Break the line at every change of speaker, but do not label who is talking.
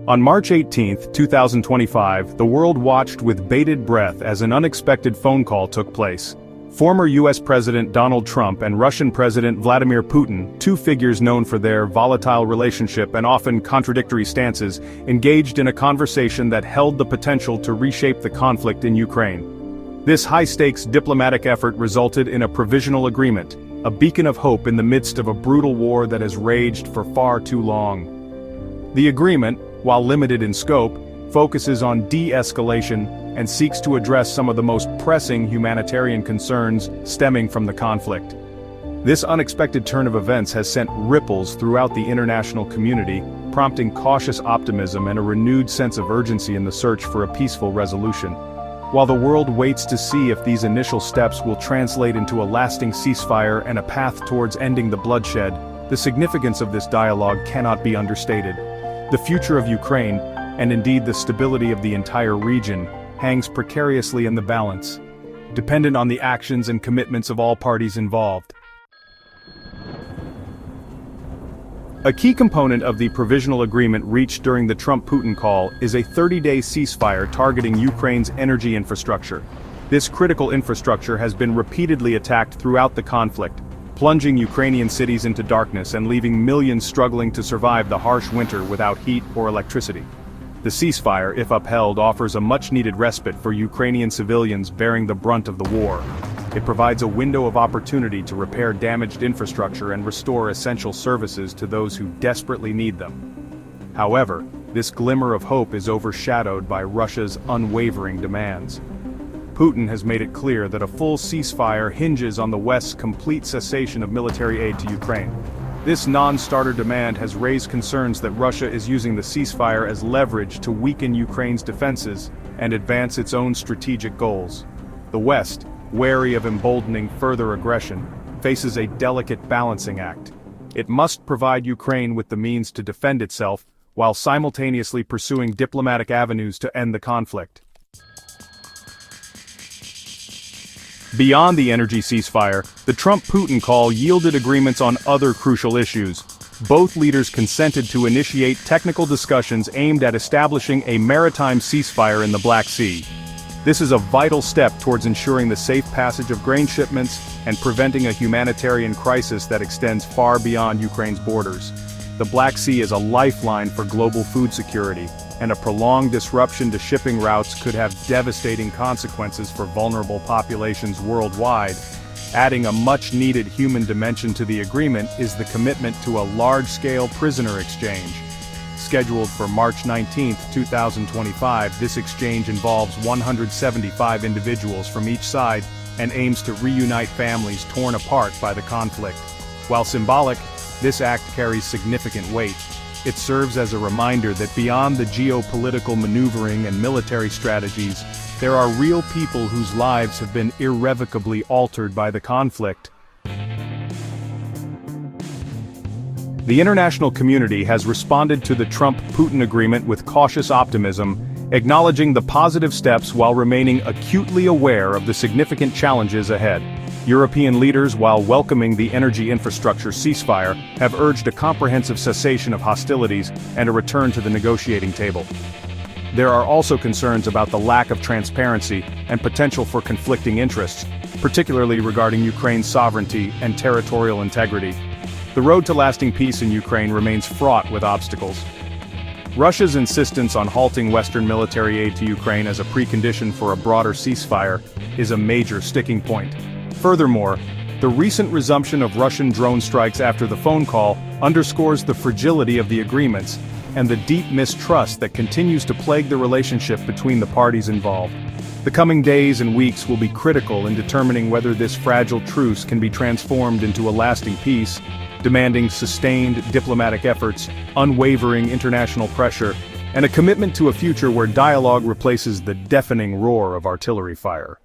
On March 18, 2025, the world watched with bated breath as an unexpected phone call took place. Former US President Donald Trump and Russian President Vladimir Putin, two figures known for their volatile relationship and often contradictory stances, engaged in a conversation that held the potential to reshape the conflict in Ukraine. This high-stakes diplomatic effort resulted in a provisional agreement, a beacon of hope in the midst of a brutal war that has raged for far too long. The agreement, while limited in scope, focuses on de-escalation and seeks to address some of the most pressing humanitarian concerns stemming from the conflict. This unexpected turn of events has sent ripples throughout the international community, prompting cautious optimism and a renewed sense of urgency in the search for a peaceful resolution. While the world waits to see if these initial steps will translate into a lasting ceasefire and a path towards ending the bloodshed, the significance of this dialogue cannot be understated. The future of Ukraine, and indeed the stability of the entire region, hangs precariously in the balance, dependent on the actions and commitments of all parties involved. A key component of the provisional agreement reached during the Trump Putin call is a 30-day ceasefire targeting Ukraine's energy infrastructure. This critical infrastructure has been repeatedly attacked throughout the conflict, plunging Ukrainian cities into darkness and leaving millions struggling to survive the harsh winter without heat or electricity. The ceasefire, if upheld, offers a much-needed respite for Ukrainian civilians bearing the brunt of the war. It provides a window of opportunity to repair damaged infrastructure and restore essential services to those who desperately need them. However, this glimmer of hope is overshadowed by Russia's unwavering demands. Putin has made it clear that a full ceasefire hinges on the West's complete cessation of military aid to Ukraine. This non-starter demand has raised concerns that Russia is using the ceasefire as leverage to weaken Ukraine's defenses and advance its own strategic goals. The West, wary of emboldening further aggression, faces a delicate balancing act. It must provide Ukraine with the means to defend itself, while simultaneously pursuing diplomatic avenues to end the conflict. Beyond the energy ceasefire, the Trump-Putin call yielded agreements on other crucial issues. Both leaders consented to initiate technical discussions aimed at establishing a maritime ceasefire in the Black Sea. This is a vital step towards ensuring the safe passage of grain shipments and preventing a humanitarian crisis that extends far beyond Ukraine's borders. The Black Sea is a lifeline for global food security, and a prolonged disruption to shipping routes could have devastating consequences for vulnerable populations worldwide. Adding a much-needed human dimension to the agreement is the commitment to a large-scale prisoner exchange. Scheduled for March 19, 2025, this exchange involves 175 individuals from each side and aims to reunite families torn apart by the conflict. While symbolic, this act carries significant weight. It serves as a reminder that beyond the geopolitical maneuvering and military strategies, there are real people whose lives have been irrevocably altered by the conflict. The international community has responded to the Trump-Putin agreement with cautious optimism, acknowledging the positive steps while remaining acutely aware of the significant challenges ahead. European leaders, while welcoming the energy infrastructure ceasefire, have urged a comprehensive cessation of hostilities and a return to the negotiating table. There are also concerns about the lack of transparency and potential for conflicting interests, particularly regarding Ukraine's sovereignty and territorial integrity. The road to lasting peace in Ukraine remains fraught with obstacles. Russia's insistence on halting Western military aid to Ukraine as a precondition for a broader ceasefire is a major sticking point. Furthermore, the recent resumption of Russian drone strikes after the phone call underscores the fragility of the agreements and the deep mistrust that continues to plague the relationship between the parties involved. The coming days and weeks will be critical in determining whether this fragile truce can be transformed into a lasting peace, demanding sustained diplomatic efforts, unwavering international pressure, and a commitment to a future where dialogue replaces the deafening roar of artillery fire.